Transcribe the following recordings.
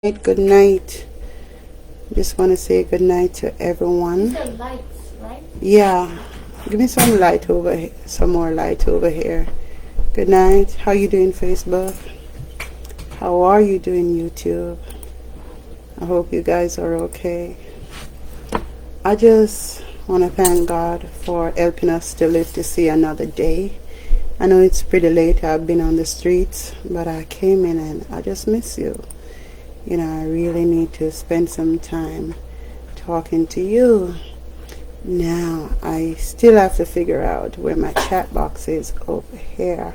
Good night. Just want to say good night to everyone. The lights, right? Yeah. Give me some light over here. Some more light over here. Good night. How you doing, Facebook? How are you doing, YouTube? I hope you guys are okay. I just want to thank God for helping us to live to see another day. I know it's pretty late. I've been on the streets, but I came in and I just miss you. You know, I really need to spend some time talking to you. Now, I still have to figure out where my chat box is over here.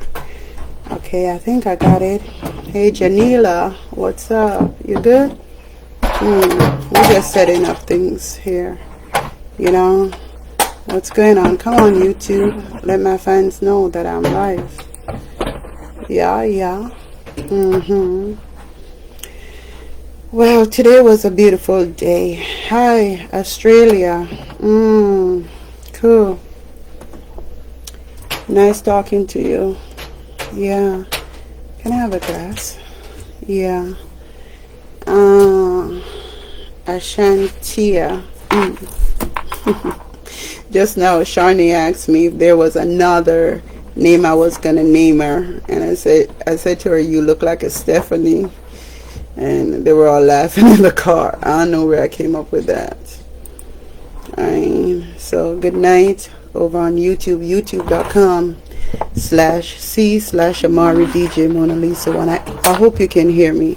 Okay, I think I got it. Hey, Janila, what's up? You good? We're just setting up things here. You know, what's going on? Come on, YouTube. Let my fans know that I'm live. Yeah. Well, today was a beautiful day. Hi, Australia. Cool. Nice talking to you. Yeah. Can I have a glass? Yeah. Ashantia. Just now, Sharni asked me if there was another name I was gonna name her, and I said to her, "You look like a Stephanie." And they were all laughing in the car. I don't know where I came up with that. So good night over on YouTube, youtube.com/C/Amari DJ Mona Lisa. And I hope you can hear me.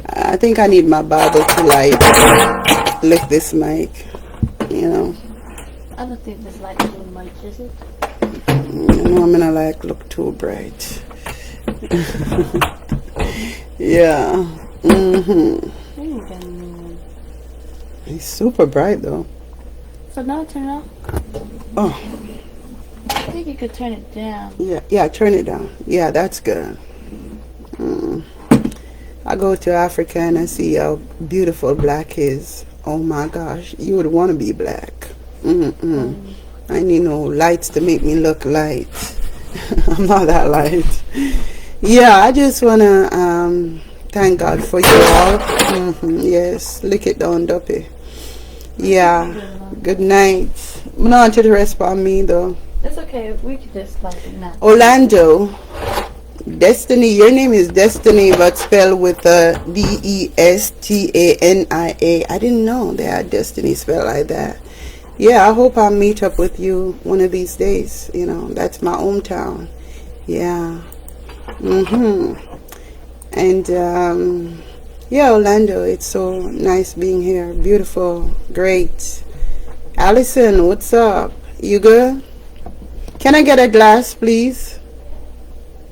I think I need my Bible to lift this mic, you know. I don't think this light is too much, is it? You know, I'm gonna look too bright. Yeah. It's super bright though. So now turn it off. Oh. I think you could turn it down. Yeah, turn it down. Yeah, that's good. I go to Africa and I see how beautiful black is. Oh my gosh, you would want to be black. I need no lights to make me look light. I'm not that light. Yeah, I just want to thank God for you all. Yes, lick it down, Duppy. Yeah, good night. I'm not want you to respond me, though. It's okay. We could just like it now. Orlando. Destiny. Your name is Destiny, but spelled with a Destania. I didn't know they had Destiny spelled like that. Yeah, I hope I'll meet up with you one of these days. You know, that's my hometown. Yeah. And yeah, Orlando, it's so nice being here. Beautiful, great. Allison, what's up? You good? Can I get a glass, please?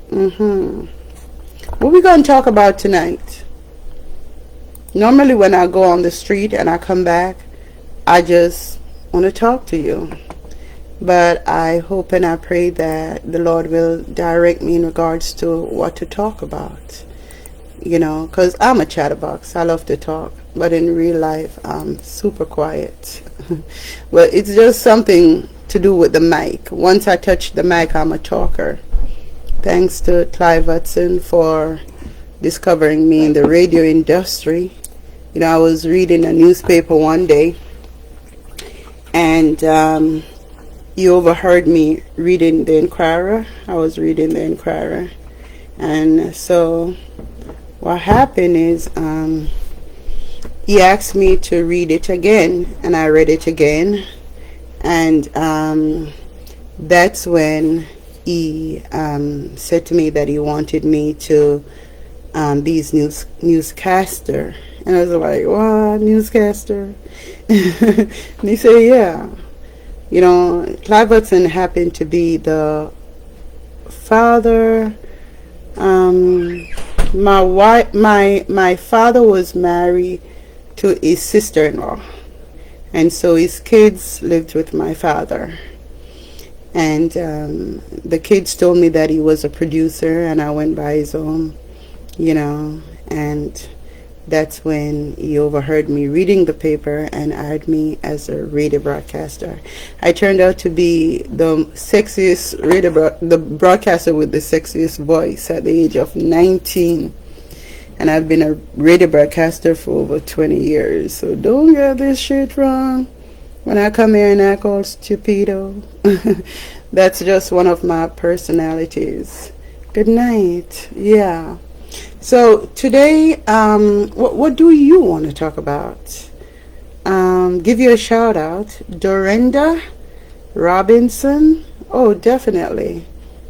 What we gonna talk about tonight? Normally when I go on the street and I come back, I just want to talk to you. But I hope and I pray that the Lord will direct me in regards to what to talk about. You know, because I'm a chatterbox. I love to talk. But in real life, I'm super quiet. But it's just something to do with the mic. Once I touch the mic, I'm a talker. Thanks to Clive Hudson for discovering me in the radio industry. You know, I was reading a newspaper one day, and you overheard me reading the Inquirer. I was reading the Inquirer. And so what happened is he asked me to read it again, and I read it again. And that's when he said to me that he wanted me to be his newscaster. And I was like, what, newscaster? And he said, yeah. You know, Clive Hudson happened to be the father. My father was married to his sister-in-law, and so his kids lived with my father. And the kids told me that he was a producer, and I went by his home, you know, and that's when he overheard me reading the paper and hired me as a radio broadcaster. I turned out to be the sexiest the broadcaster with the sexiest voice at the age of 19. and I've been a radio broadcaster for over 20 years. So don't get this shit wrong when I come here and act all stupido. That's just one of my personalities. Good night. Yeah. So today, what do you want to talk about? Give you a shout out. Dorinda Robinson. Oh, definitely.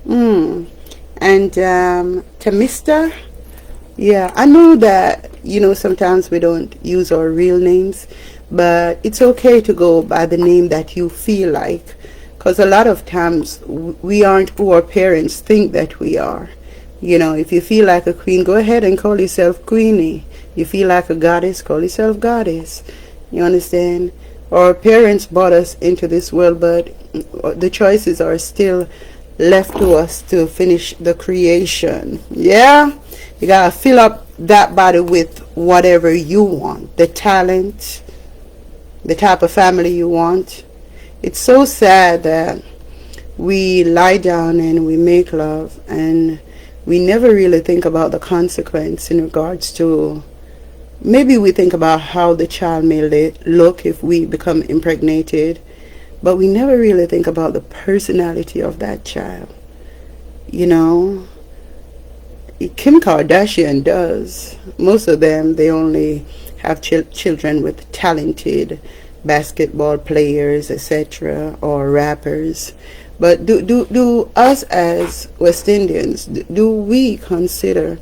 And Tamista. Yeah, I know that, sometimes we don't use our real names, but it's okay to go by the name that you feel like, because a lot of times we aren't who our parents think that we are. If you feel like a queen, go ahead and call yourself queenie. You feel like a goddess, call yourself goddess. You understand? Our parents brought us into this world, but the choices are still left to us to finish the creation. Yeah? You gotta fill up that body with whatever you want. The talent, the type of family you want. It's so sad that we lie down and we make love and we never really think about the consequence in regards to, maybe we think about how the child may look if we become impregnated, but we never really think about the personality of that child. Kim Kardashian does. Most of them, they only have children with talented basketball players, etc., or rappers. But do us as West Indians, do we consider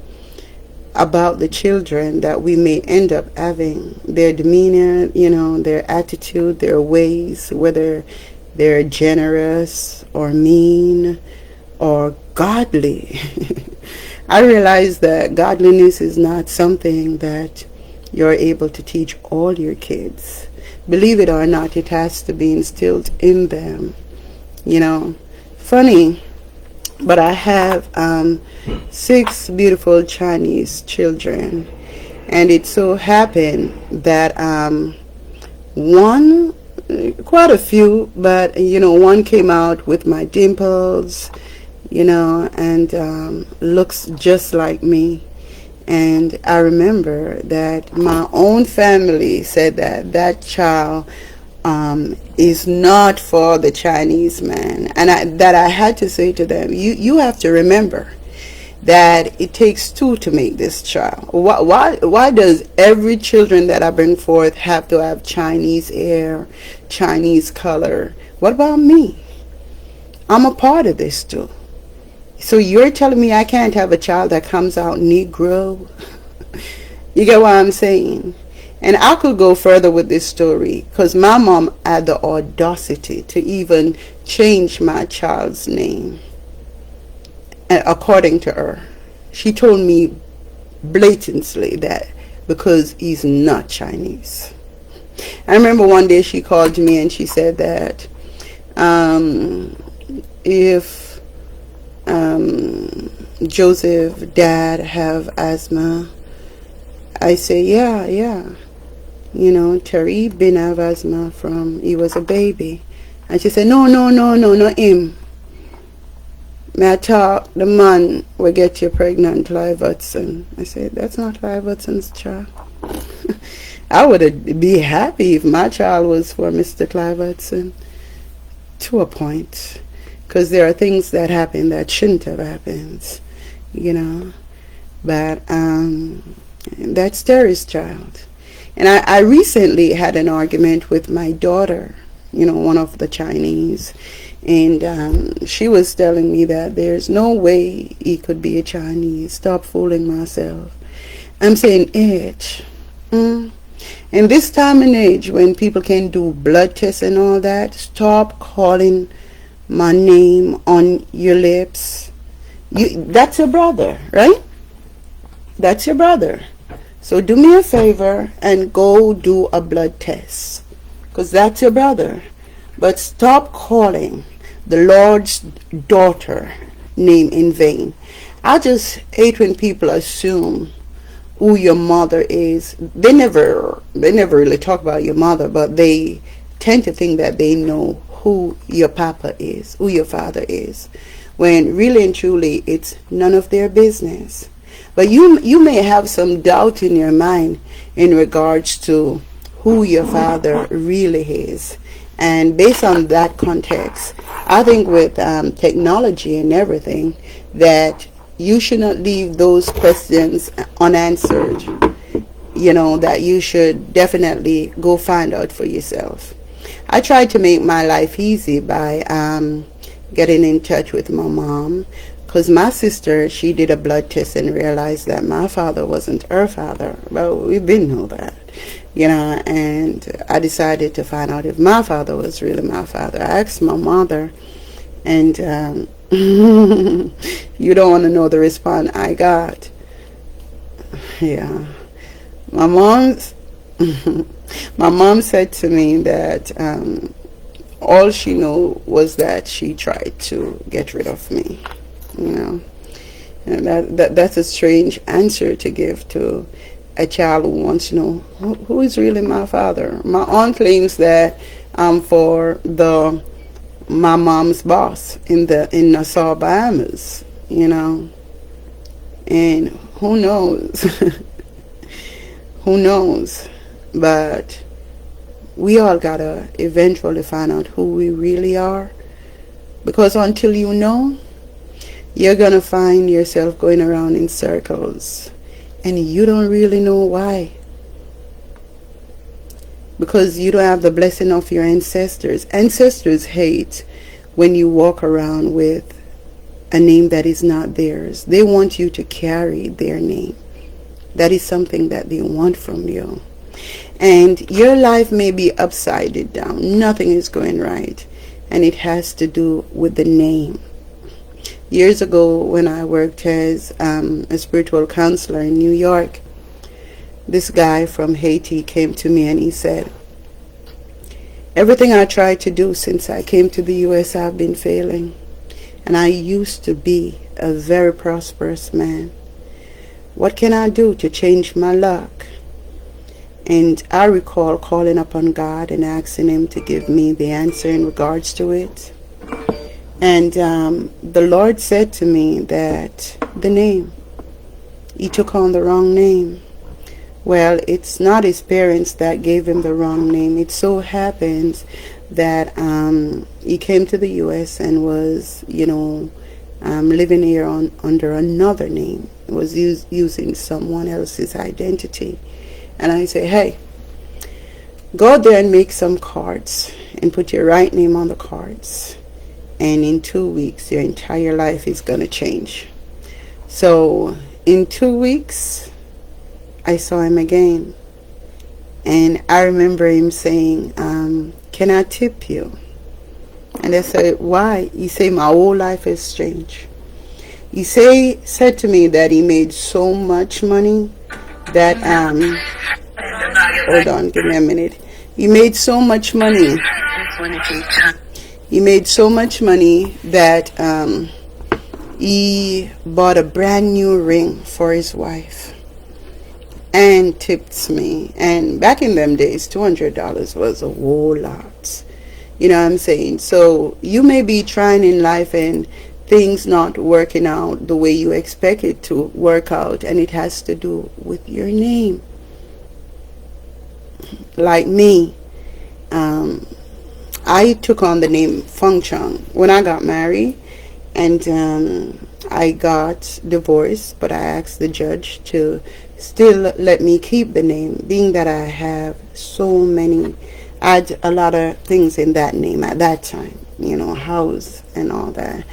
about the children that we may end up having, their demeanor, their attitude, their ways, whether they're generous or mean or godly? I realize that godliness is not something that you're able to teach all your kids. Believe it or not, it has to be instilled in them. Funny, but I have 6 beautiful Chinese children, and it so happened that one, quite a few, but one came out with my dimples, and looks just like me. And I remember that my own family said that that child is not for the Chinese man, and I had to say to them, you have to remember that it takes 2 to make this child. Why does every children that I bring forth have to have Chinese hair, Chinese color? What about me? I'm a part of this too. So you're telling me I can't have a child that comes out Negro? You get what I'm saying? And I could go further with this story, because my mom had the audacity to even change my child's name. And according to her, she told me blatantly that because he's not Chinese. I remember one day she called me and she said that if Joseph dad have asthma, I say yeah. Terry been have asthma from he was a baby. And she said no him. May I talk the man will get you pregnant, Clive Hudson. I said that's not Clive Hudson's child. I would be happy if my child was for Mr. Clive Hudson, to a point, because there are things that happen that shouldn't have happened, but that's Terry's child. And I recently had an argument with my daughter, one of the Chinese, and she was telling me that there's no way he could be a Chinese. Stop fooling myself. I'm saying age. In this time and age when people can do blood tests and all that, stop calling my name on your lips. That's your brother, right? That's your brother. So do me a favor and go do a blood test, because that's your brother. But stop calling the Lord's daughter name in vain. I just hate when people assume who your mother is. They never really talk about your mother, but they tend to think that they know who your papa is, who your father is, when really and truly it's none of their business. But you may have some doubt in your mind in regards to who your father really is. And based on that context, I think with technology and everything, that you should not leave those questions unanswered. That you should definitely go find out for yourself. I tried to make my life easy by getting in touch with my mom, because my sister, she did a blood test and realized that my father wasn't her father. Well, we didn't know that, and I decided to find out if my father was really my father. I asked my mother, and you don't want to know the response I got. Yeah. My mom's my mom said to me that all she knew was that she tried to get rid of me, and that's a strange answer to give to a child who wants to know who is really my father. My aunt claims that I'm for my mom's boss in Nassau, Bahamas, and who knows. Who knows? But we all gotta eventually find out who we really are. Because until you know, you're gonna find yourself going around in circles. And you don't really know why. Because you don't have the blessing of your ancestors. Ancestors hate when you walk around with a name that is not theirs. They want you to carry their name. That is something that they want from you. And your life may be upside down. Nothing is going right. And it has to do with the name. Years ago, when I worked as a spiritual counselor in New York, this guy from Haiti came to me and he said, everything I tried to do since I came to the U.S., I've been failing. And I used to be a very prosperous man. What can I do to change my luck? And I recall calling upon God and asking him to give me the answer in regards to it. And the Lord said to me that the name, he took on the wrong name. Well, it's not his parents that gave him the wrong name. It so happens that he came to the U.S. and was, living here under another name. Was using someone else's identity. And I say, hey, go there and make some cards and put your right name on the cards. And in 2 weeks, your entire life is going to change. So in 2 weeks, I saw him again. And I remember him saying, can I tip you? And I said, why? He said, my whole life has changed. He said to me that he made so much money that hold on, give me a minute. He made so much money. He made so much money that he bought a brand new ring for his wife and tipped me. And back in them days, $200 was a whole lot. You know what I'm saying? So you may be trying in life and things not working out the way you expect it to work out, and it has to do with your name. Like me, I took on the name Feng Chang when I got married, and I got divorced, but I asked the judge to still let me keep the name, being that I have so many, I had a lot of things in that name at that time, house and all that.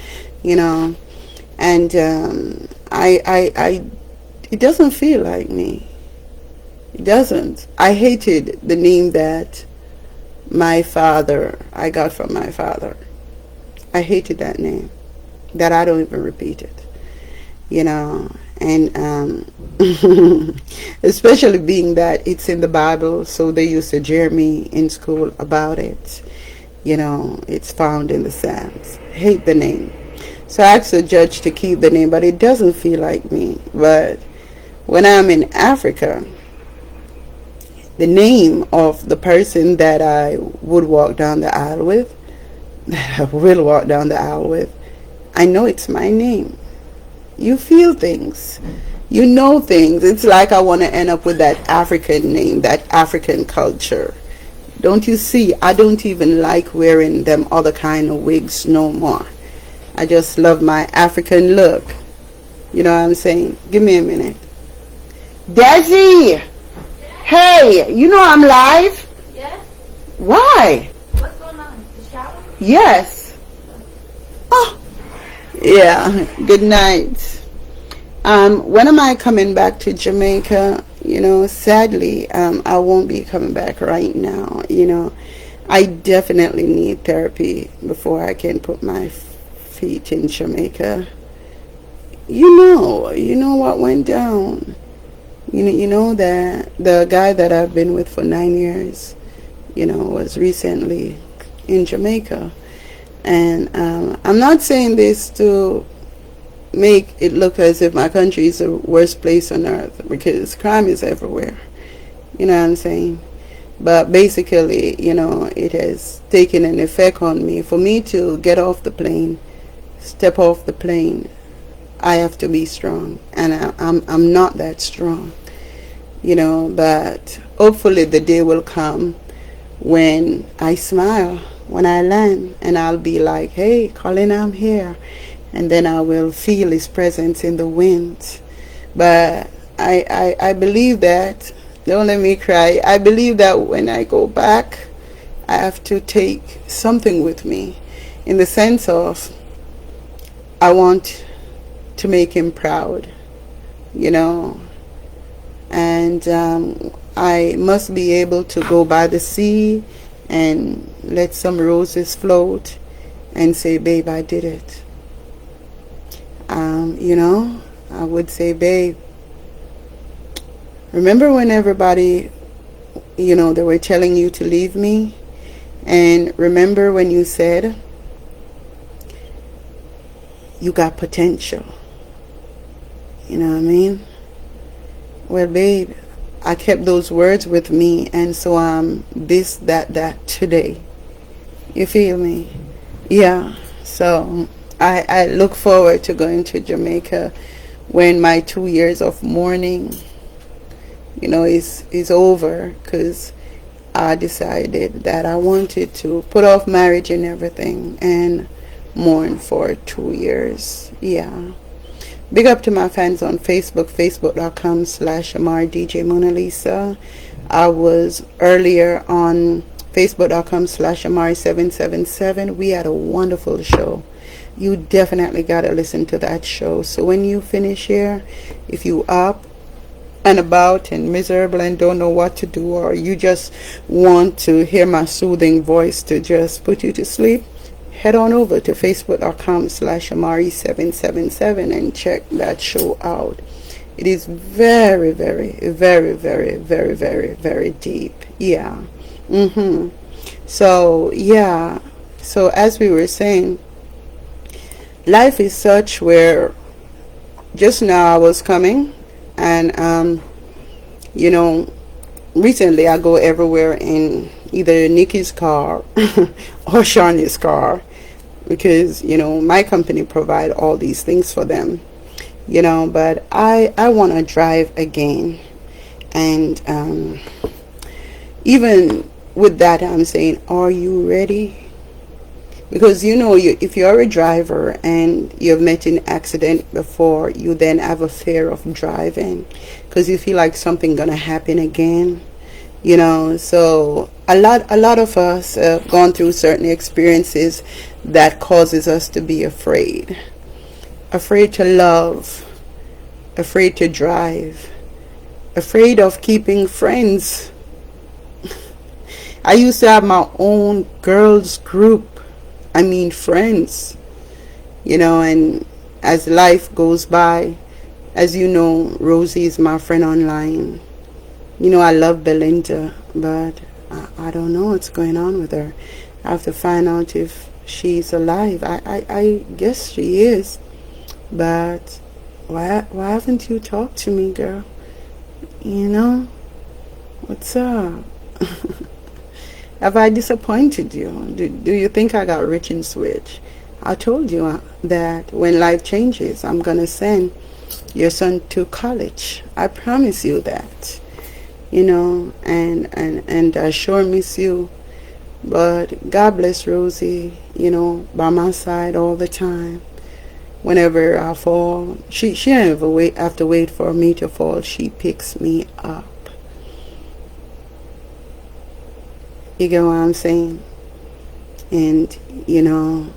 And it doesn't feel like me. It doesn't. I hated the name that I got from my father. I hated that name, that I don't even repeat it, and especially being that it's in the Bible, so they used to jeer me in school about it. It's found in the Psalms. Hate the name. So I asked the judge to keep the name, but it doesn't feel like me. But when I'm in Africa, the name of the person that I would walk down the aisle with, I know it's my name. You feel things. You know things. It's like I want to end up with that African name, that African culture. Don't you see? I don't even like wearing them other kind of wigs no more. I just love my African look. You know what I'm saying? Give me a minute. Desi! Hey, you know I'm live? Yes? Why? What's going on? The shower? Yes. Oh, yeah. Good night. When am I coming back to Jamaica? You know, sadly, I won't be coming back right now. You know, I definitely need therapy before I can put my feet in Jamaica. You know what went down. You know that the guy that I've been with for 9 years, you know, was recently in Jamaica. And I'm not saying this to make it look as if my country is the worst place on earth, because crime is everywhere. You know what I'm saying? But basically, you know, it has taken an effect on me. For me to get off the plane, step off the plane, I have to be strong, and I'm not that strong, you know. But hopefully the day will come when I smile when I land, and I'll be like, "Hey, Colin, I'm here," and then I will feel his presence in the wind. But I believe that. Don't let me cry. I believe that when I go back, I have to take something with me, in the sense of I want to make him proud, you know, and I must be able to go by the sea and let some roses float and say, "Babe, I did it." You know, I would say, "Babe, remember when everybody, you know, they were telling you to leave me? And remember when you said you got potential?" You know what I mean? Well, babe, I kept those words with me, and so I'm this, that today. You feel me? Yeah. So I look forward to going to Jamaica when my 2 years of mourning, you know, is over, because I decided that I wanted to put off marriage and everything and mourn for 2 years. Yeah. Big up to my fans on Facebook, facebook.com/AmarDJ Mona Lisa. I was earlier on facebook.com/Amari777. We had a wonderful show. You definitely got to listen to that show. So when you finish here, if you up and about and miserable and don't know what to do, or you just want to hear my soothing voice to just put you to sleep, head on over to facebook.com/Amari777 and check that show out. It is very, very, very, very, very, very, very deep. Yeah. So, yeah. So, as we were saying, life is such where just now I was coming, and, you know, recently I go everywhere in either Nikki's car or Shani's car, because, you know, my company provide all these things for them, you know. But I want to drive again, and even with that, I'm saying, are you ready? Because, you know, if you're a driver and you've met an accident before, you then have a fear of driving because you feel like something gonna happen again, you know. So a lot of us have gone through certain experiences that causes us to be afraid to love, afraid to drive, afraid of keeping friends. I used to have my own girls group, I mean friends, you know. And as life goes by, as you know, Rosie is my friend online. You know, I love Belinda, but I don't know what's going on with her. I have to find out if she's alive. I guess she is, but why haven't you talked to me, girl? You know, what's up? Have I disappointed you? Do you think I got rich and switch? I told you that when life changes, I'm going to send your son to college. I promise you that. You know, and I sure miss you. But God bless Rosie, you know, by my side all the time. Whenever I fall, she never have to wait for me to fall. She picks me up. You get what I'm saying? And, you know,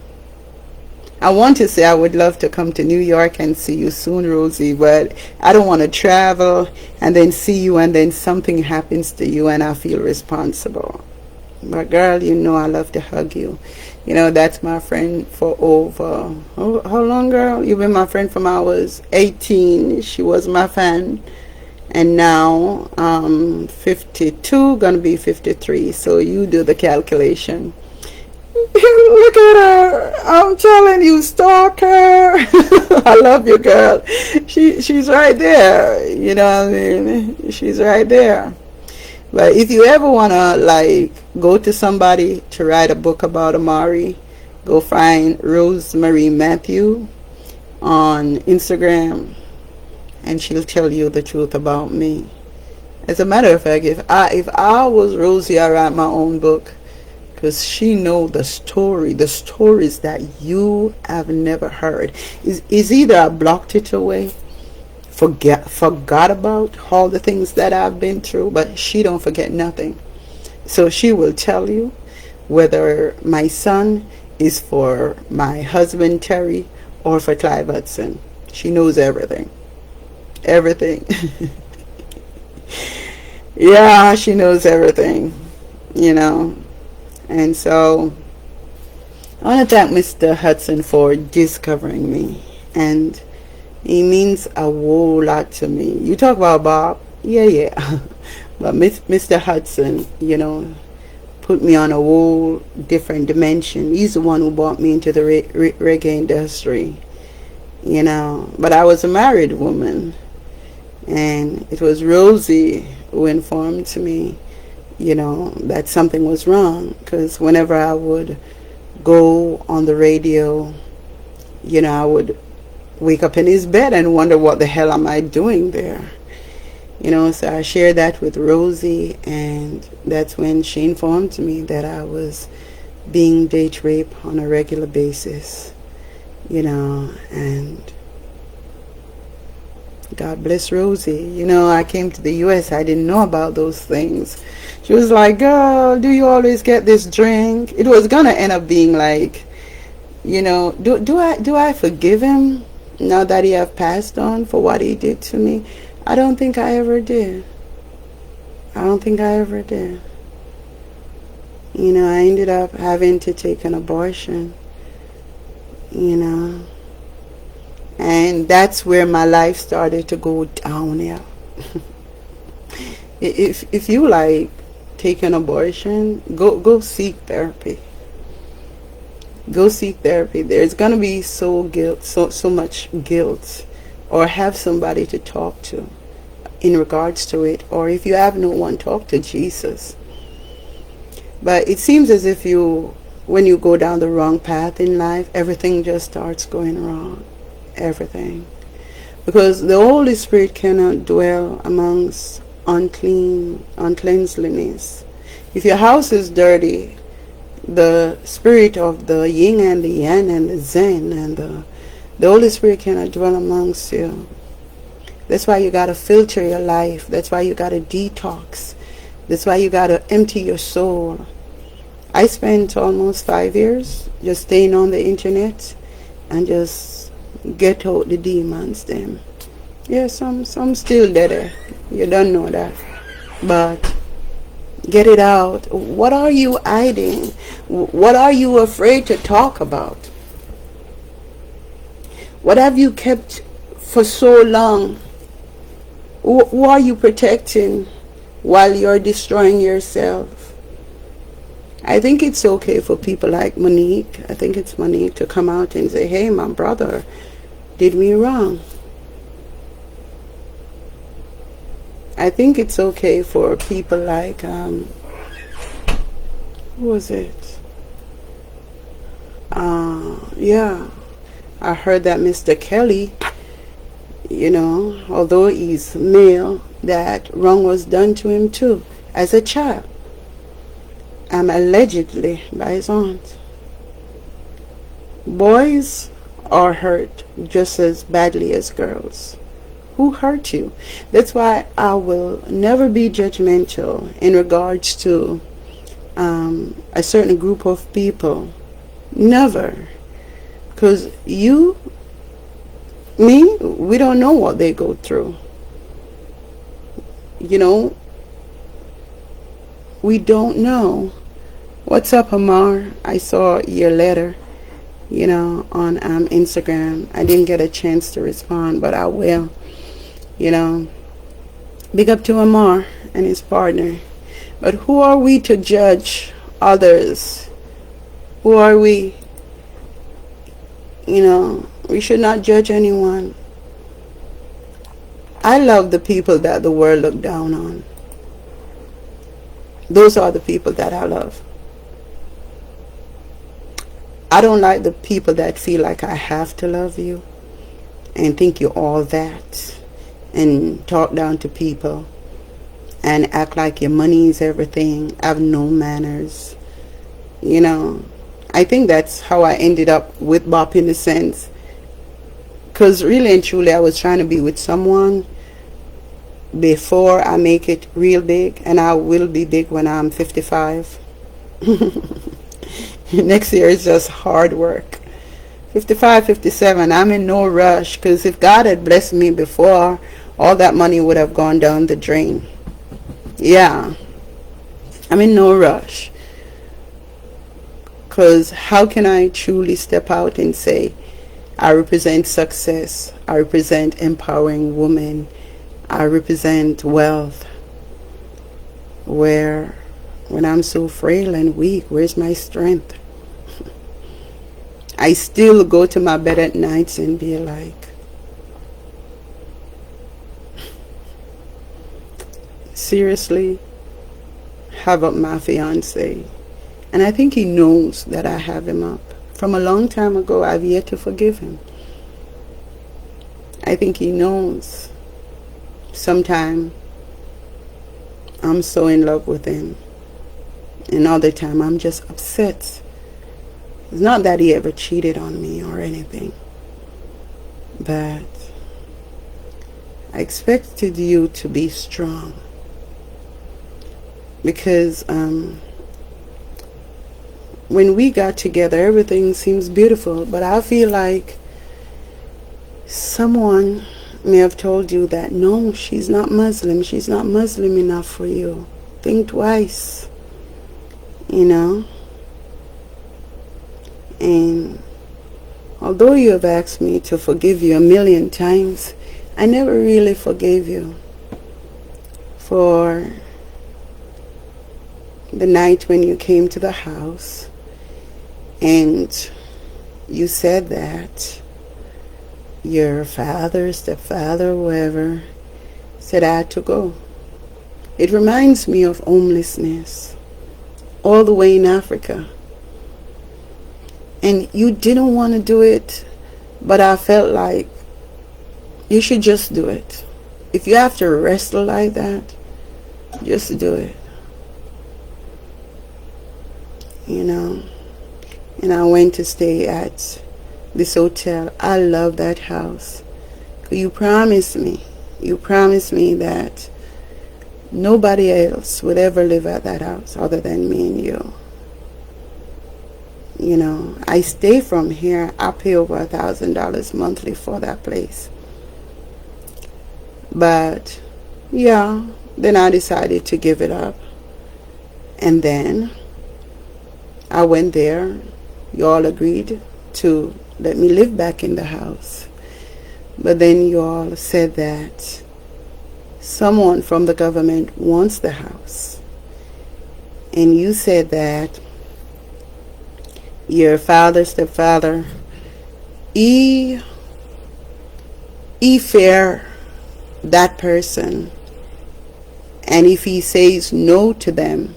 I want to say I would love to come to New York and see you soon, Rosie, but I don't want to travel and then see you and then something happens to you and I feel responsible. But girl, you know I love to hug you. You know, that's my friend for over, how long, girl? You've been my friend from I was 18. She was my fan. And now, 52, gonna be 53. So you do the calculation. Look at her. I'm telling you, stalker. I love you, girl. She's right there. You know what I mean? She's right there. But if you ever want to, like, go to somebody to write a book about Amari, go find Rosemary Matthew on Instagram, and she'll tell you the truth about me. As a matter of fact, if I was Rosie, I'd write my own book, because she know the stories that you have never heard. Is either I blocked it away, forgot about all the things that I've been through, but she don't forget nothing. So she will tell you whether my son is for my husband Terry or for Clive Hudson. She knows everything. Everything. Yeah, she knows everything, you know. And so I want to thank Mr. Hudson for discovering me, and he means a whole lot to me. You talk about Bob, yeah. But Mr. Hudson, you know, put me on a whole different dimension. He's the one who brought me into the reggae industry, you know. But I was a married woman, and it was Rosie who informed to me, you know, that something was wrong. Because whenever I would go on the radio, you know, I would wake up in his bed and wonder what the hell am I doing there. You know, so I shared that with Rosie, and that's when she informed me that I was being date raped on a regular basis, you know. And God bless Rosie. You know, I came to the US, I didn't know about those things. She was like, girl, do you always get this drink? It was gonna end up being like, you know, do I forgive him now that he have passed on for what he did to me? I don't think I ever did. I don't think I ever did. You know, I ended up having to take an abortion, you know. And that's where my life started to go downhill. If you like take an abortion, go seek therapy. Go seek therapy. There's gonna be so much guilt, or have somebody to talk to in regards to it, or if you have no one, talk to Jesus. But it seems as if when you go down the wrong path in life, everything just starts going wrong. Everything. Because the Holy Spirit cannot dwell amongst uncleanliness. If your house is dirty, the spirit of the yin and the yang and the zen and the Holy Spirit cannot dwell amongst you. That's why you got to filter your life. That's why you got to detox. That's why you got to empty your soul. I spent almost 5 years just staying on the internet and just get out the demons them. Yeah, some still there. You don't know that. But get it out. What are you hiding? What are you afraid to talk about? What have you kept for so long? Who are you protecting while you're destroying yourself? I think it's okay for people like Monique. I think it's Monique to come out and say, hey, my brother did me wrong. I think it's okay for people like, who was it? Yeah, I heard that Mr. Kelly, You know, although he's male, that wrong was done to him too as a child. Allegedly by his aunt. Boys are hurt just as badly as girls. Who hurt you? That's why I will never be judgmental in regards to a certain group of people. Never. Because we don't know what they go through. You know, we don't know. What's up, Amar? I saw your letter, on Instagram. I didn't get a chance to respond, but I will. Big up to Amar and his partner. But who are we to judge others? Who are we? We should not judge anyone. I love the people that the world look down on. Those are the people that I love. I don't like the people that feel like I have to love you and think you're all that and talk down to people and act like your money is everything, have no manners. I think that's how I ended up with Bop in a sense. Because really and truly I was trying to be with someone before I make it real big, and I will be big when I'm 55. Next year is just hard work. 55, 57, I'm in no rush, because if God had blessed me before, all that money would have gone down the drain. Yeah, I'm in no rush. Because how can I truly step out and say, I represent success, I represent empowering women, I represent wealth, when I'm so frail and weak, where's my strength? I still go to my bed at nights and be like, seriously, have up my fiance. And I think he knows that I have him up. From a long time ago, I've yet to forgive him. I think he knows. Sometimes I'm so in love with him. And other time I'm just upset. It's not that he ever cheated on me or anything. But I expected you to be strong. Because when we got together, everything seems beautiful, but I feel like someone may have told you that, no, she's not Muslim enough for you. Think twice, And although you have asked me to forgive you 1,000,000 times, I never really forgave you for the night when you came to the house and you said that your father, stepfather, whoever, said I had to go. It reminds me of homelessness all the way in Africa. And you didn't want to do it, but I felt like you should just do it. If you have to wrestle like that, just do it. And I went to stay at this hotel. I love that house. You promised me that nobody else would ever live at that house other than me and you. I stay from here. I pay over $1,000 monthly for that place. But yeah, then I decided to give it up. And then I went there. You all agreed to let me live back in the house. But then you all said that someone from the government wants the house. And you said that your father, stepfather, he fear that person. And if he says no to them,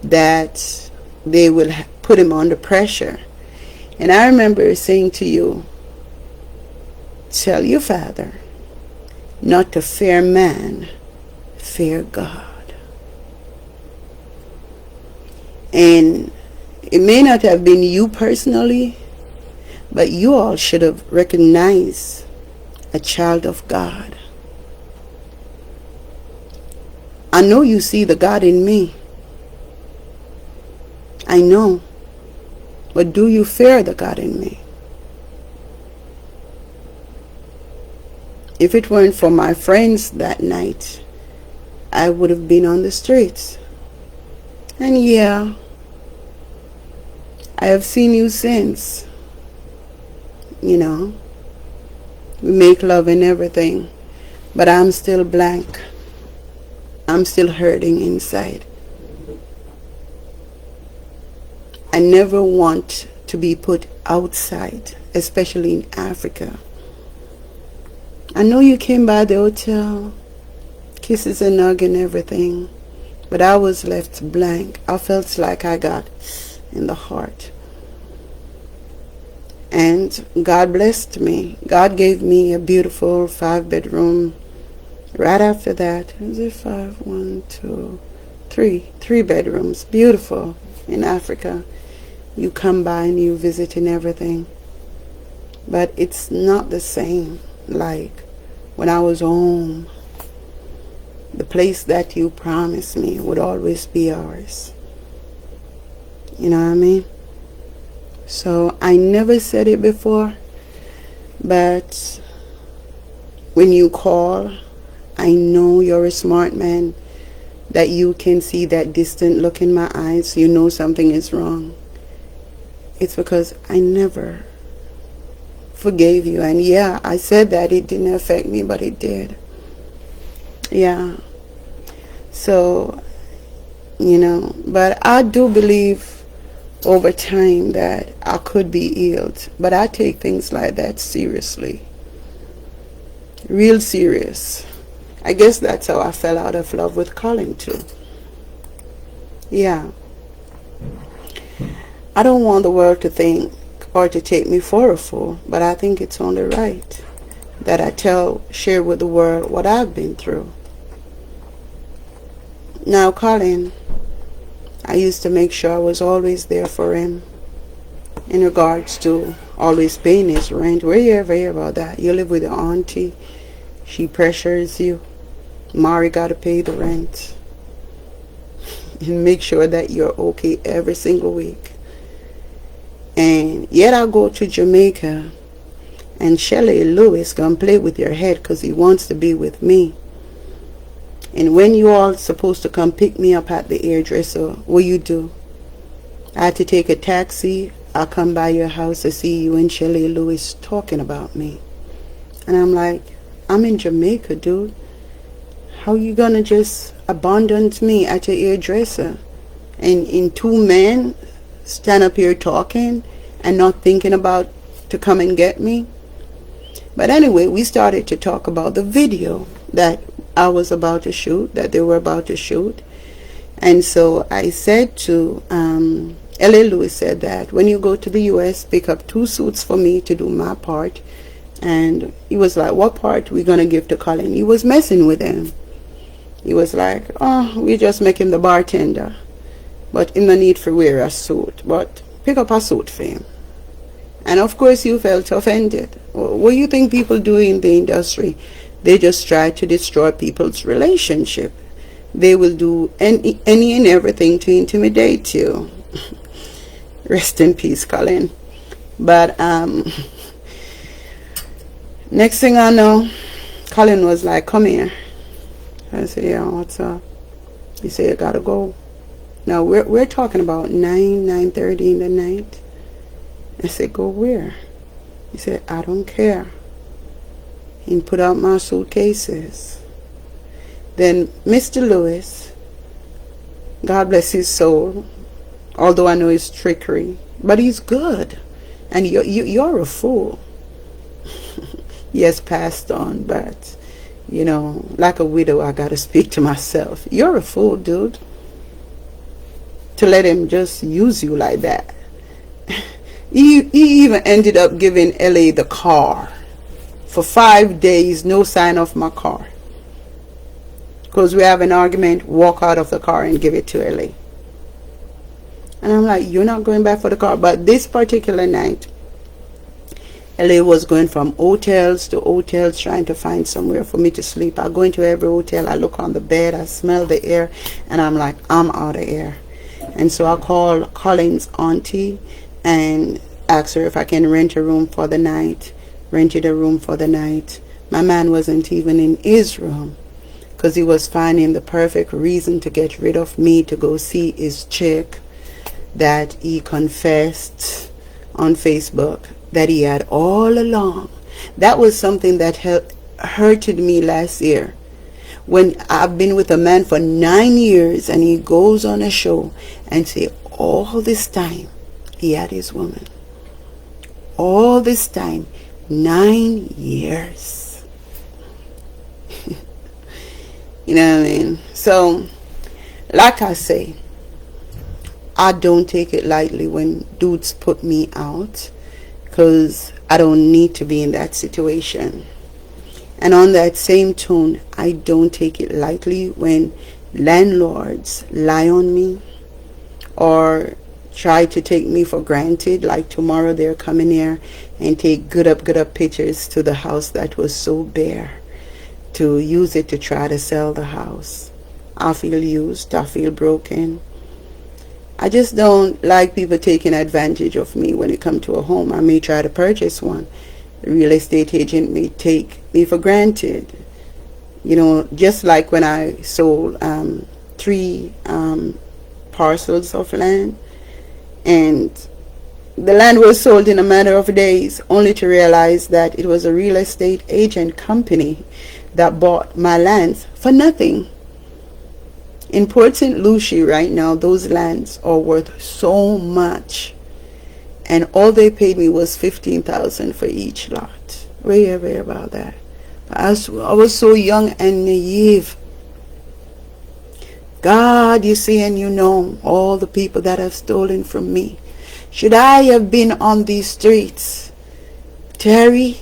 that they will put him under pressure. And I remember saying to you, Tell your father not to fear man, fear God. And it may not have been you personally, but you all should have recognized a child of God. I know you see the God in me. I know. But do you fear the God in me? If it weren't for my friends that night, I would have been on the streets. And yeah, I have seen you since. You know, we make love and everything, but I'm still blank. I'm still hurting inside. I never want to be put outside, especially in Africa. I know you came by the hotel, kisses and hug and everything, but I was left blank. I felt like I got in the heart. And God blessed me. God gave me a beautiful 5-bedroom. Right after that, is it 5? 1, 2, 3. 3 bedrooms. Beautiful in Africa. You come by and you visit and everything. But it's not the same like when I was home. The place that you promised me would always be ours. You know what I mean? So I never said it before, but when you call, I know you're a smart man, that you can see that distant look in my eyes. You know something is wrong. It's because I never forgave you. And yeah, I said that it didn't affect me, but it did. Yeah. So, you know, but I do believe over time that I could be healed. But I take things like that seriously. Real serious. I guess that's how I fell out of love with Colin too. Yeah. I don't want the world to think or to take me for a fool, but I think it's only right that I share with the world what I've been through. Now, Colin, I used to make sure I was always there for him in regards to always paying his rent. Where you ever hear about that? You live with your auntie, she pressures you. Mari got to pay the rent. And make sure that you're okay every single week. And yet I go to Jamaica and Shelly Lewis gonna play with your head because he wants to be with me. And when you all supposed to come pick me up at the hairdresser, what you do? I had to take a taxi. I'll come by your house to see you and Shelly Lewis talking about me. And I'm like, I'm in Jamaica, dude. How you gonna just abandon me at your hairdresser? And 2 men stand up here talking and not thinking about to come and get me? But anyway, we started to talk about the video that I was about to shoot, that they were about to shoot. And so I said to L.A. Lewis said that when you go to the U.S., pick up 2 suits for me to do my part. And he was like, what part we gonna give to Colin? He was messing with him. He was like, oh, we just make him the bartender, but him no need for wear a suit, but pick up a suit for him. And of course you felt offended. What do you think people do in the industry? They just try to destroy people's relationship. They will do any and everything to intimidate you. Rest in peace, Colin. But next thing I know, Colin was like, come here. I said, yeah, what's up? He said, I gotta go. Now we're talking about 9:30 in the night. I said, go where? He said, I don't care. He put out my suitcases. Then Mr. Lewis, God bless his soul, although I know it's trickery, but he's good. And you're a fool. Yes, passed on, but you know, like a widow, I gotta speak to myself. You're a fool, dude, to let him just use you like that. He even ended up giving LA the car. For 5 days, no sign of my car. Because we have an argument, walk out of the car and give it to LA. And I'm like, you're not going back for the car. But this particular night, LA was going from hotels to hotels trying to find somewhere for me to sleep. I go into every hotel, I look on the bed, I smell the air, and I'm like, I'm out of air. And so I call Colin's auntie and ask her if I can rent a room for the night. Rented a room for the night. My man wasn't even in his room because he was finding the perfect reason to get rid of me to go see his chick that he confessed on Facebook that he had all along. That was something that hurted me last year. When I've been with a man for 9 years and he goes on a show and say all this time he had his woman. All this time, 9 years. You know what I mean? So, like I say, I don't take it lightly when dudes put me out, because I don't need to be in that situation. And on that same tone, I don't take it lightly when landlords lie on me or try to take me for granted. Like tomorrow they're coming here and take good up pictures to the house that was so bare, to use it to try to sell the house. I feel used, I feel broken. I just don't like people taking advantage of me when it comes to a home. I may try to purchase one. The real estate agent may take me for granted. You know, just like when I sold 3 parcels of land, and the land was sold in a matter of days, only to realize that it was a real estate agent company that bought my lands for nothing. In Port St. Lucie right now, those lands are worth so much, and all they paid me was $15,000 for each lot. Where you ever hear about that? I was so young and naive. God, you see and you know all the people that have stolen from me. Should I have been on these streets, Terry,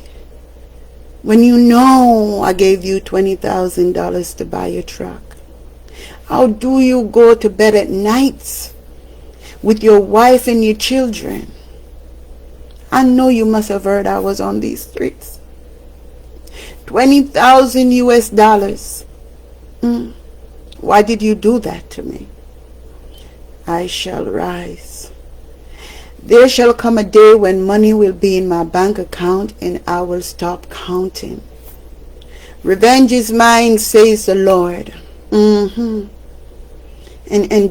when you know I gave you $20,000 to buy a truck? How do you go to bed at nights with your wife and your children? I know you must have heard I was on these streets. 20,000 US dollars. Why did you do that to me? I shall rise. There shall come a day when money will be in my bank account and I will stop counting. Revenge is mine, says the Lord. And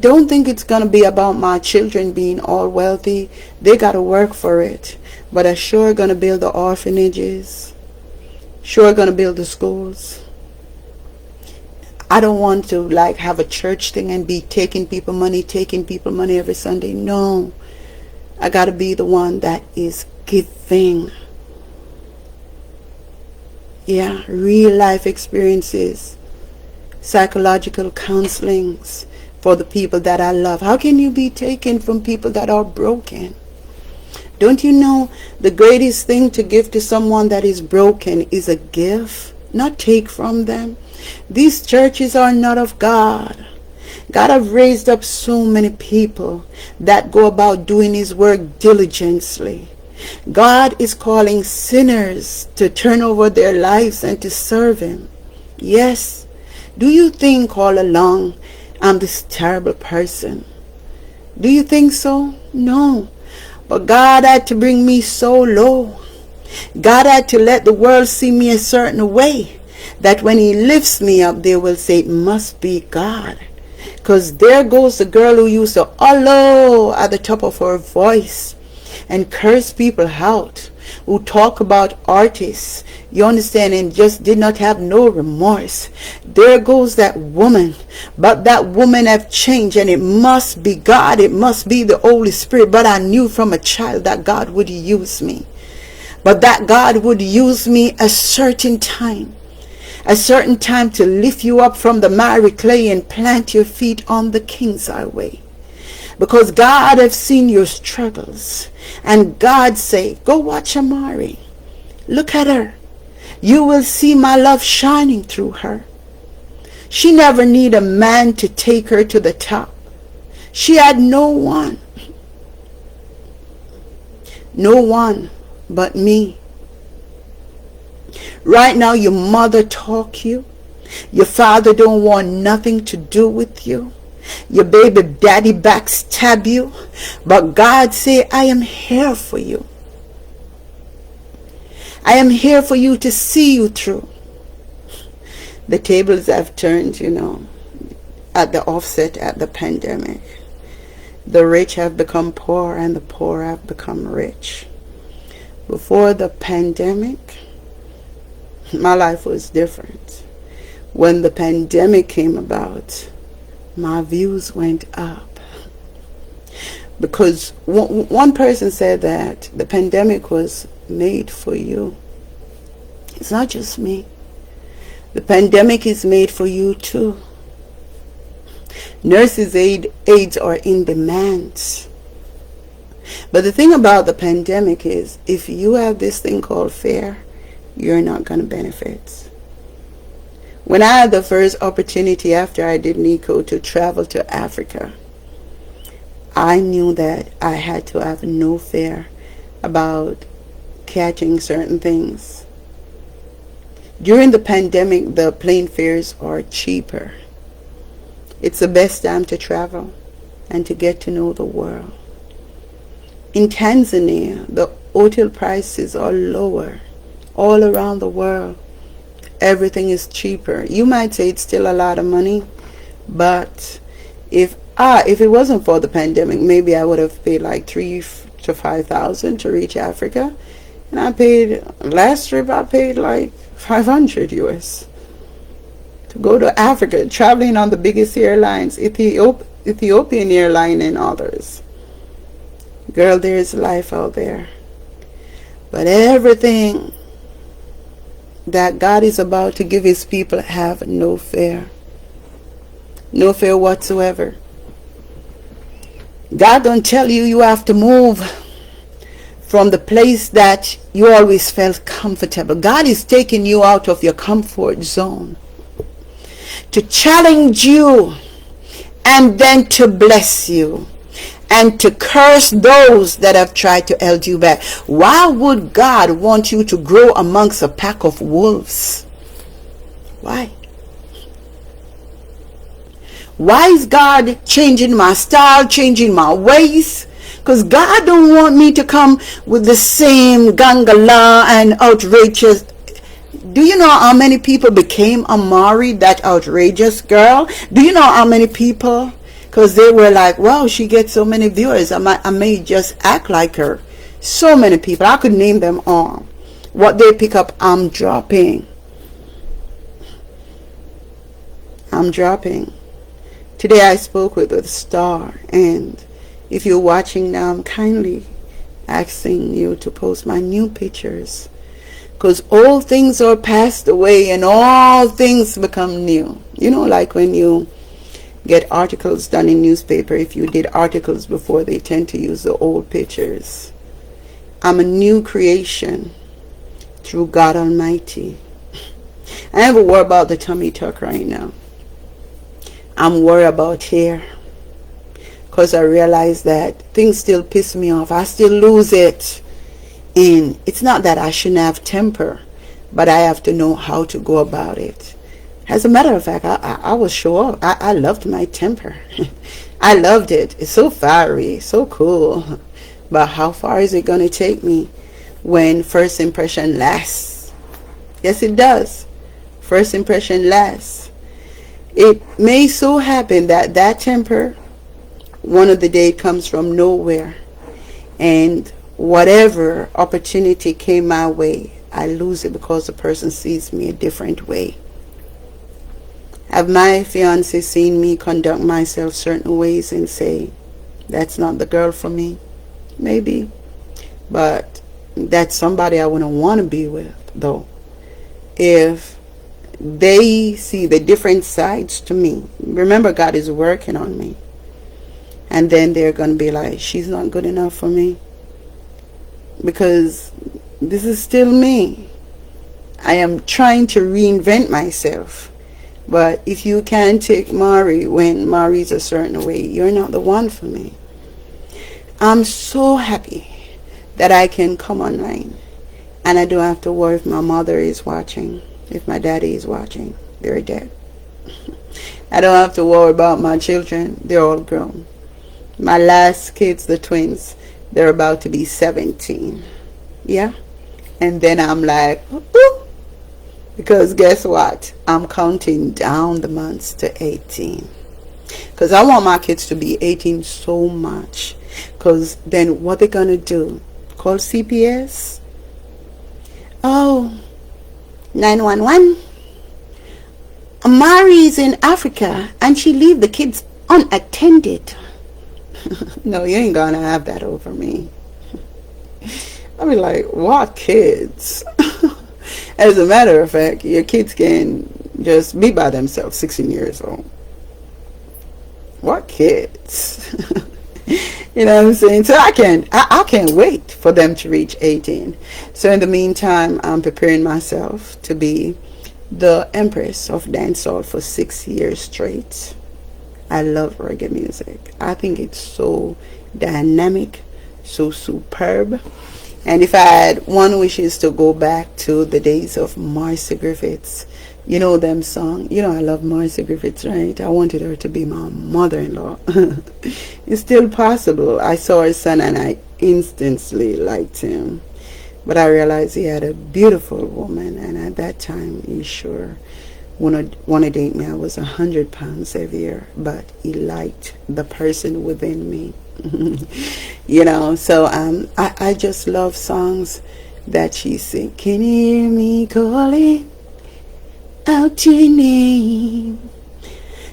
don't think it's going to be about my children being all wealthy. They got to work for it. But I'm sure going to build the orphanages. Sure going to build the schools. I don't want to like have a church thing and be taking people money every Sunday. No. I got to be the one that is giving. Yeah, real life experiences. Psychological counselings for the people that I love. How can you be taken from people that are broken? Don't you know the greatest thing to give to someone that is broken is a gift, not take from them? These churches are not of God. God have raised up so many people that go about doing his work diligently. God is calling sinners to turn over their lives and to serve him. Yes. Do you think all along I'm this terrible person? Do you think so? No. But God had to bring me so low. God had to let the world see me a certain way, that when he lifts me up, they will say it must be God. Because there goes the girl who used to hello at the top of her voice and curse people out, who talk about artists, you understand, and just did not have no remorse. There goes that woman. But that woman have changed, and it must be God. It must be the Holy Spirit. But I knew from a child that God would use me. But that God would use me a certain time. A certain time to lift you up from the miry clay and plant your feet on the King's highway. Because God have seen your struggles. And God say, go watch Amari. Look at her. You will see my love shining through her. She never needed a man to take her to the top. She had no one but me. Right now your mother talk you. Your father don't want nothing to do with you. Your baby daddy backstab you. But God say, I am here for you. I am here for you to see you through. The tables have turned, at the offset at the pandemic. The rich have become poor and the poor have become rich. Before the pandemic, my life was different. When the pandemic came about, my views went up. Because one person said that the pandemic was made for you. It's not just me. The pandemic is made for you too. Nurses' aides are in demand. But the thing about the pandemic is, if you have this thing called fear, you're not going to benefit. When I had the first opportunity after I did NICO to travel to Africa, I knew that I had to have no fear about catching certain things. During the pandemic, the plane fares are cheaper. It's the best time to travel and to get to know the world. In Tanzania, the hotel prices are lower all around the world. Everything is cheaper. You might say it's still a lot of money, but if it wasn't for the pandemic, maybe I would have paid like $3,000 to $5,000 to reach Africa. And last trip I paid like $500 US to go to Africa, traveling on the biggest airlines, Ethiopian airline and others. Girl, there's life out there. But everything that God is about to give his people have no fear. No fear whatsoever. God don't tell you have to move from the place that you always felt comfortable. God is taking you out of your comfort zone to challenge you and then to bless you and to curse those that have tried to hold you back. Why would God want you to grow amongst a pack of wolves? Why? Why is God changing my style, changing my ways? Because God don't want me to come with the same gangala and outrageous. Do you know how many people became Amari, that outrageous girl? Do you know how many people? Because they were like, wow, she gets so many viewers. I may just act like her. So many people. I could name them all. What they pick up, I'm dropping. I'm dropping. Today I spoke with a star, and if you're watching now, I'm kindly asking you to post my new pictures, because all things are passed away and all things become new. You know, like when you get articles done in newspaper, if you did articles before, they tend to use the old pictures. I'm a new creation through God Almighty. I never worry about the tummy tuck right now. I'm worried about hair, because I realize that things still piss me off. I still lose it. And it's not that I shouldn't have temper, but I have to know how to go about it. As a matter of fact, I was sure I loved my temper. I loved it. It's so fiery, so cool. But how far is it going to take me when first impression lasts? Yes, it does. First impression lasts. It may so happen that temper, one of the day, comes from nowhere. And whatever opportunity came my way, I lose it because the person sees me a different way. Have my fiancé seen me conduct myself certain ways and say, that's not the girl for me? Maybe. But that's somebody I wouldn't want to be with, though. If they see the different sides to me, remember, God is working on me. And then they're going to be like, she's not good enough for me. Because this is still me. I am trying to reinvent myself. But if you can't take Mari when Mari's a certain way, you're not the one for me. I'm so happy that I can come online and I don't have to worry if my mother is watching, if my daddy is watching. They're dead. I don't have to worry about my children. They're all grown. My last kids, the twins, they're about to be 17. Yeah? And then I'm like, ooh, because guess what? I'm counting down the months to 18. Because I want my kids to be 18 so much. Because then what they're going to do? Call CPS? Oh, 911. Mari's in Africa and she leave the kids unattended. No, you ain't gonna have that over me. I'll be like, what kids? As a matter of fact, your kids can just be by themselves, 16 years old. What kids? You know what I'm saying? So I can't wait for them to reach 18. So in the meantime, I'm preparing myself to be the Empress of Dancehall for 6 years straight. I love reggae music. I think it's so dynamic, so superb. And if I had one wish is to go back to the days of Marcy Griffiths, you know them song. You know I love Marcy Griffiths, right? I wanted her to be my mother-in-law. It's still possible. I saw her son and I instantly liked him. But I realized he had a beautiful woman, and at that time he sure wanted to date me. I was 100 pounds heavier, but he liked the person within me. You know, so I just love songs that she sing. Can you hear me calling out your name?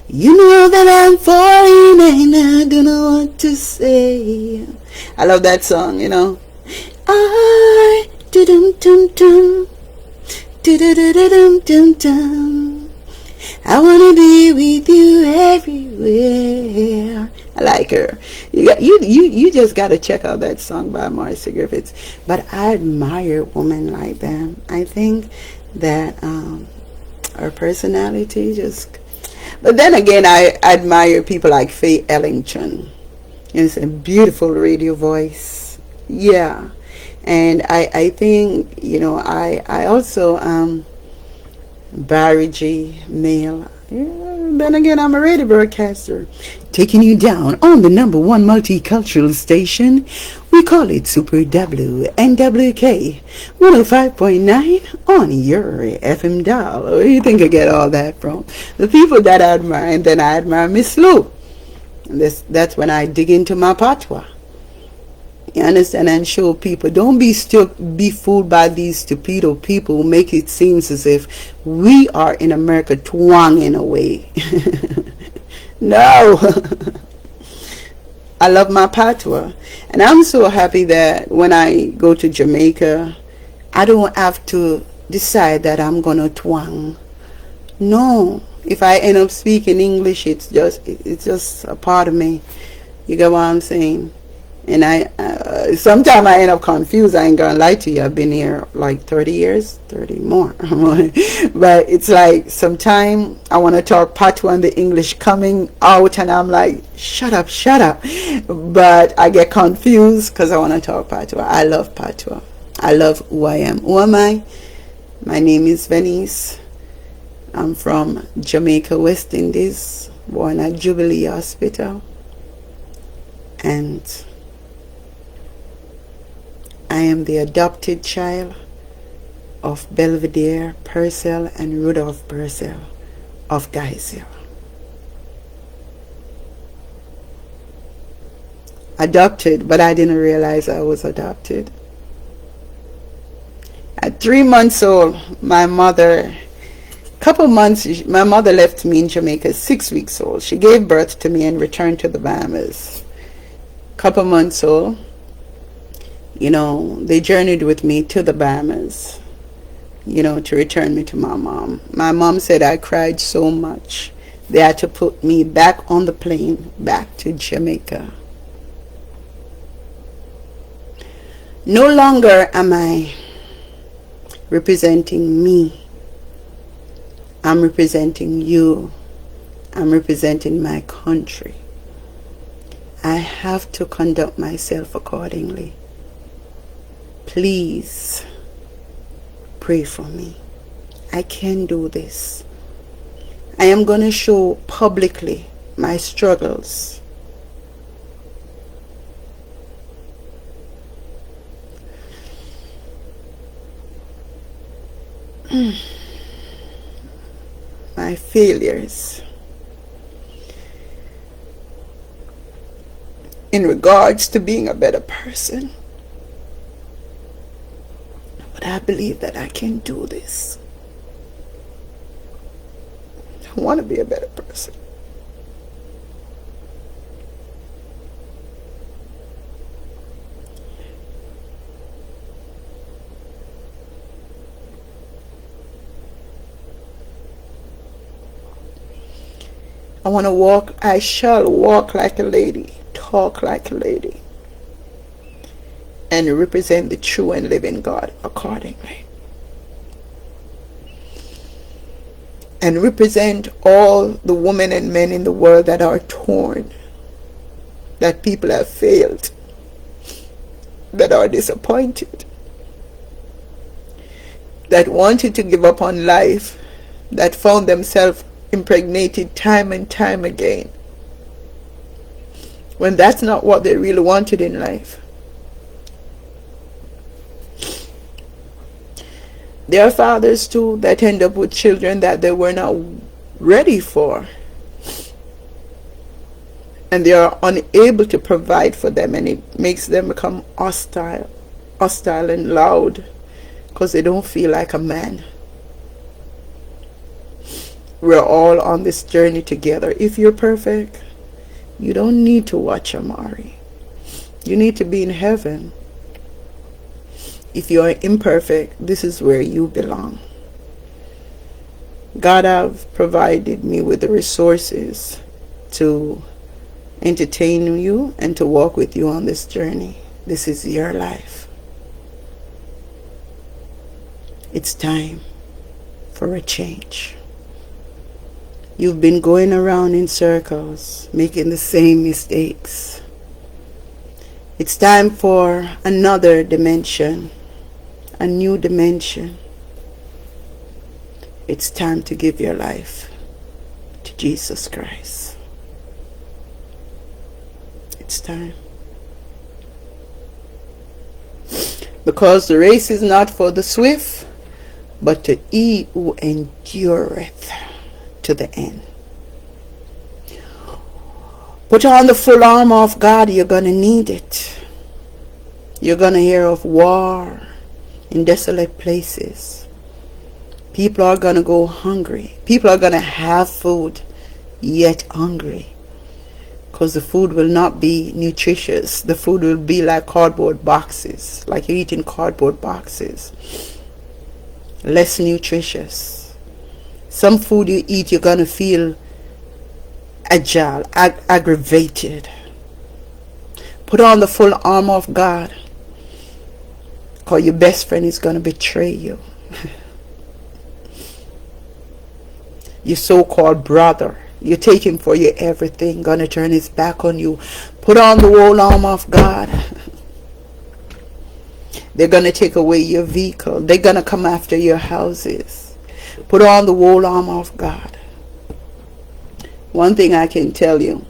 You know that I'm falling and I don't know what to say. I love that song, you know. I dum dum dum dum dum dum. I wanna be with you everywhere. I like her. You just gotta check out that song by Marcy Griffiths. But I admire women like that. I think that her personality just. But then again, I admire people like Faye Ellington. It's a beautiful radio voice. Yeah. And I think, you know, I also Barry G. Mail. Yeah, then again, I'm a radio broadcaster. Taking you down on the number one multicultural station. We call it Super W NWK 105.9 on your FM dial. Where do you think I get all that from? The people that I admire, and then I admire Miss Lou. That's when I dig into my patois. You understand? And show people, don't be fooled by these stupido people who make it seem as if we are in America twanging away. No. I love my patois. And I'm so happy that when I go to Jamaica, I don't have to decide that I'm going to twang. No. If I end up speaking English, it's just a part of me. You get what I'm saying? And sometimes I end up confused. I ain't gonna lie to you. I've been here like 30 years, 30 more. But it's like sometimes I want to talk patois and the English coming out and I'm like, shut up. But I get confused because I want to talk patois. I love patois. I love who I am. Who am I? My name is Venice. I'm from Jamaica, West Indies, born at Jubilee Hospital. And I am the adopted child of Belvedere Purcell and Rudolph Purcell of Guysville. Adopted, but I didn't realize I was adopted. At 3 months old, my mother left me in Jamaica, 6 weeks old. She gave birth to me and returned to the Bahamas. Couple months old, you know, they journeyed with me to the Bahamas, you know, to return me to my mom. My mom said I cried so much they had to put me back on the plane back to Jamaica. No longer am I representing me. I'm representing you. I'm representing my country. I have to conduct myself accordingly. Please pray for me. I can do this. I am going to show publicly my struggles. My failures in regards to being a better person. But I believe that I can do this. I want to be a better person. I want to walk, I shall walk like a lady, talk like a lady, and represent the true and living God accordingly. And represent all the women and men in the world that are torn, that people have failed, that are disappointed, that wanted to give up on life, that found themselves impregnated time and time again, when that's not what they really wanted in life. There are fathers too that end up with children that they were not ready for, and they are unable to provide for them, and it makes them become hostile and loud because they don't feel like a man. We're all on this journey together. If you're perfect, you don't need to watch Amari. You need to be in heaven. If you are imperfect, this is where you belong. God have provided me with the resources to entertain you and to walk with you on this journey. This is your life. It's time for a change. You've been going around in circles, making the same mistakes. It's time for another dimension, a new dimension. It's time to give your life to Jesus Christ. It's time. Because the race is not for the swift, but to he who endureth to the end. Put on the full armor of God. You're going to need it. You're going to hear of war in desolate places. People are going to go hungry. People are going to have food yet hungry, because the food will not be nutritious. The food will be like cardboard boxes, like you're eating cardboard boxes. Less nutritious. Some food you eat, you're going to feel agile, aggravated. Put on the full armor of God, because your best friend is going to betray you. Your so-called brother, you take him for your everything, going to turn his back on you. Put on the whole armor of God. They're going to take away your vehicle. They're going to come after your houses. Put on the whole armor of God. One thing I can tell you,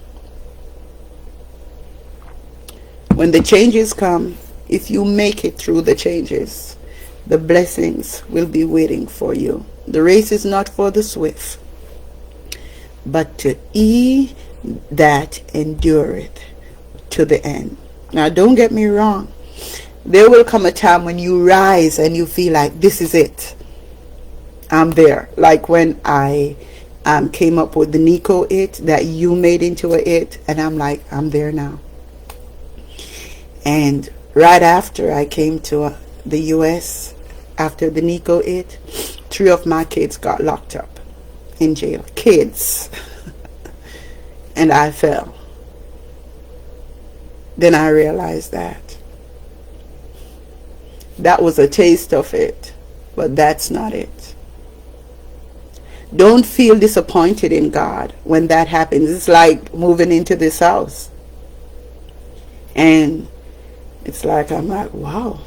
when the changes come, if you make it through the changes, the blessings will be waiting for you. The race is not for the swift, but to he that endureth to the end. Now don't get me wrong. There will come a time when you rise and you feel like this is it. I'm there. Like when I came up with the Nico it that you made into a it, and I'm like, I'm there now. And right after I came to the US, after the Nico it, 3 of my kids got locked up in jail. Kids. And I fell. Then I realized that was a taste of it. But that's not it. Don't feel disappointed in God when that happens. It's like moving into this house. And it's like, I'm like, wow.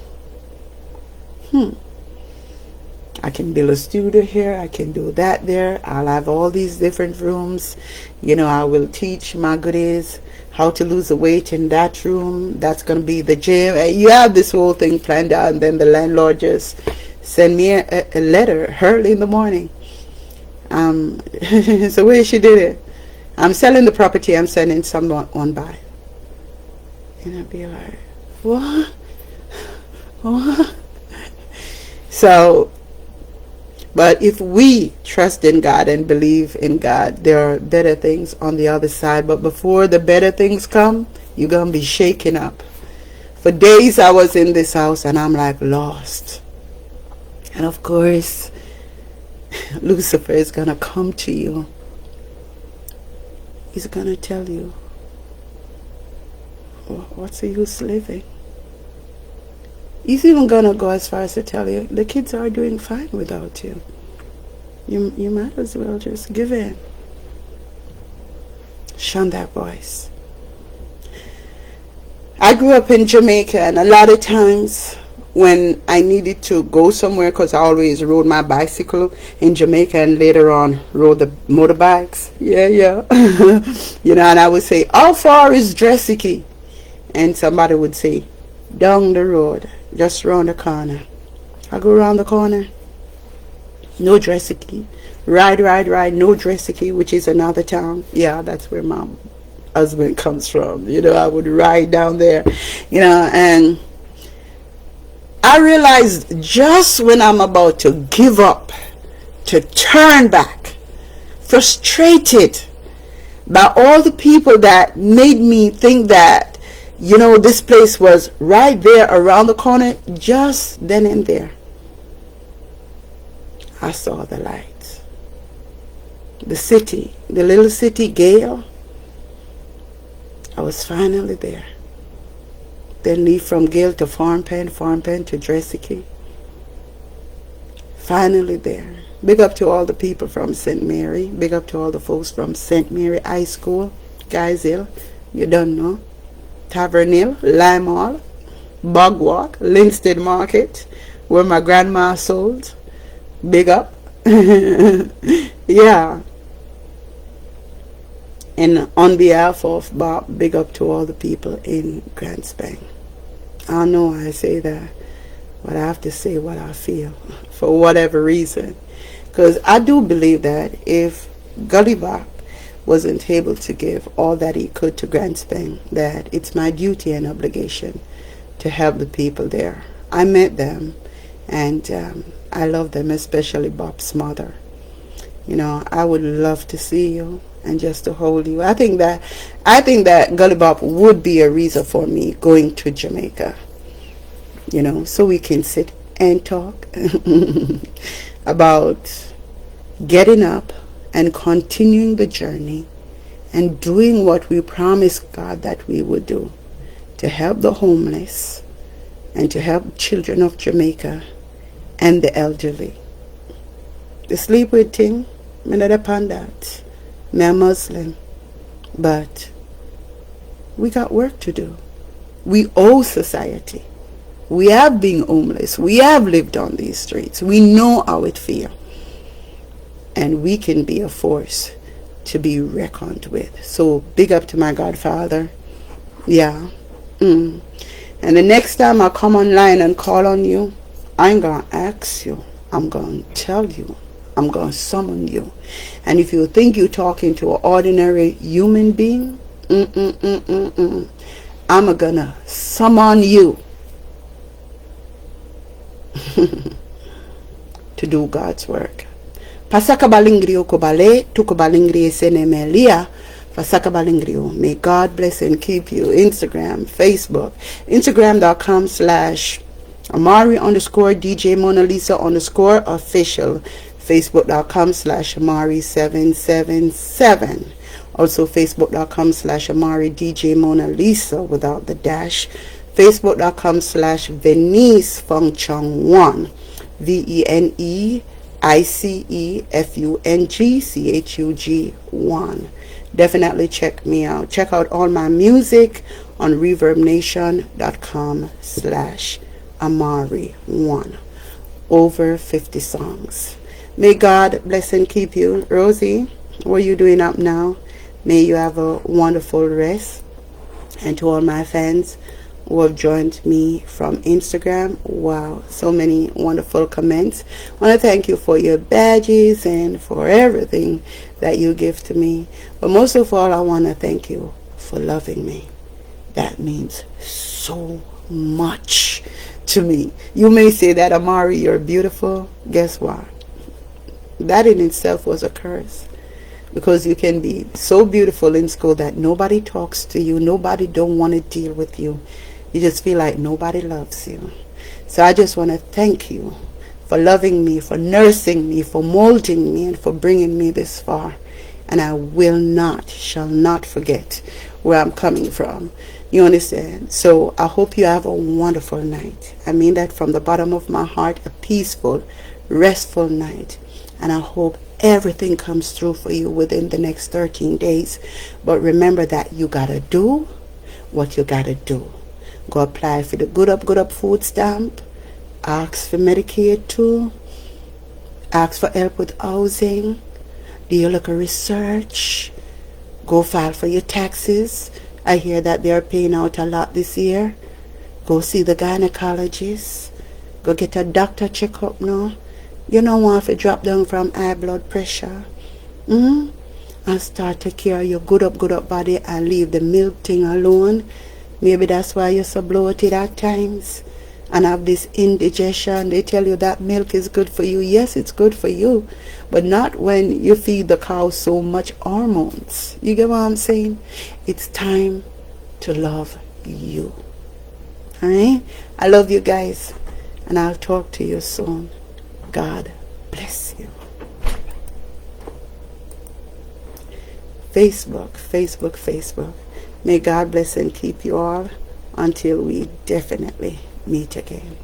I can build a studio here. I can do that there. I'll have all these different rooms. You know, I will teach my goodies how to lose the weight in that room. That's going to be the gym. You have this whole thing planned out, and then the landlord just send me a letter early in the morning. So where she did it. I'm selling the property. I'm sending someone on by. And I'd be like, what? What? So, but if we trust in God and believe in God, there are better things on the other side. But before the better things come, you're going to be shaken up. For days I was in this house and I'm like lost. And of course, Lucifer is going to come to you. He's going to tell you, what's the use living? He's even going to go as far as to tell you, the kids are doing fine without you. You might as well just give in. Shun that voice. I grew up in Jamaica, and a lot of times when I needed to go somewhere, because I always rode my bicycle in Jamaica and later on rode the motorbikes. Yeah. You know, and I would say, how far is Dressicky? And somebody would say, down the road, just round the corner. I go around the corner, no Dressicky. Ride, no Dressicky, which is another town. Yeah, that's where my husband comes from. You know, I would ride down there, you know, and I realized just when I'm about to give up, to turn back, frustrated by all the people that made me think that, you know, this place was right there around the corner, just then and there, I saw the light. The city, the little city, Gale, I was finally there. Then leave from Gale to Farm Pen to Dressicky. Finally there. Big up to all the people from St. Mary. Big up to all the folks from St. Mary High School, Guys Hill, you don't know. Tavern Hill, Lime Hall, Bog Walk, Linstead Market, where my grandma sold. Big up. Yeah. And on behalf of Bob, big up to all the people in Grand Spain. I know I say that, but I have to say what I feel for whatever reason. Because I do believe that if Gulliver wasn't able to give all that he could to Grand Spain, that it's my duty and obligation to help the people there. I met them, and I love them, especially Bob's mother. You know, I would love to see you and just to hold you. I think that Gully Bob would be a reason for me going to Jamaica. You know, so we can sit and talk about getting up and continuing the journey and doing what we promised God that we would do, to help the homeless and to help children of Jamaica and the elderly. The sleep with thing, I'm not upon that. I'm a Muslim, but we got work to do. We owe society. We have been homeless. We have lived on these streets. We know how it feels. And we can be a force to be reckoned with. So big up to my Godfather. Yeah. And the next time I come online and call on you, I ain't going to ask you. I'm going to tell you. I'm going to summon you. And if you think you're talking to an ordinary human being, I'm going to summon you to do God's work. Pasaka balingrio kobale, tukobalingri senemelia. Pasaka balingrio. May God bless and keep you. Instagram, Facebook. Instagram.com/Amari_DJ Mona Lisa _official. Facebook.com/Amari777. Also Facebook.com/Amari DJ Mona Lisa without the dash. Facebook.com/Venice Function 1. VENEICEFUNGCHUG1. Definitely check me out. Check out all my music on reverbnation.com/Amari1. Over 50 songs. May God bless and keep you. Rosie, what are you doing up now? May you have a wonderful rest. And to all my fans who have joined me from Instagram, wow, so many wonderful comments. I want to thank you for your badges and for everything that you give to me. But most of all, I want to thank you for loving me. That means so much to me. You may say that, Amari, you're beautiful. Guess what? That in itself was a curse. Because you can be so beautiful in school that nobody talks to you, nobody don't want to deal with you. You just feel like nobody loves you. So I just want to thank you for loving me, for nursing me, for molding me, and for bringing me this far. And I shall not forget where I'm coming from. You understand? So I hope you have a wonderful night. I mean that from the bottom of my heart, a peaceful, restful night. And I hope everything comes through for you within the next 13 days. But remember that you gotta do what you gotta do. Go apply for the good up food stamp. Ask for Medicaid too. Ask for help with housing. Do your local research. Go file for your taxes. I hear that they're paying out a lot this year. Go see the gynecologist. Go get a doctor checkup now. You don't want to drop down from high blood pressure. And start to care your good up body and leave the milk thing alone. Maybe that's why you're so bloated at times and have this indigestion. They tell you that milk is good for you. Yes, it's good for you, but not when you feed the cow so much hormones. You get what I'm saying? It's time to love you. Alright? I love you guys, and I'll talk to you soon. God bless you. Facebook. May God bless and keep you all until we definitely meet again.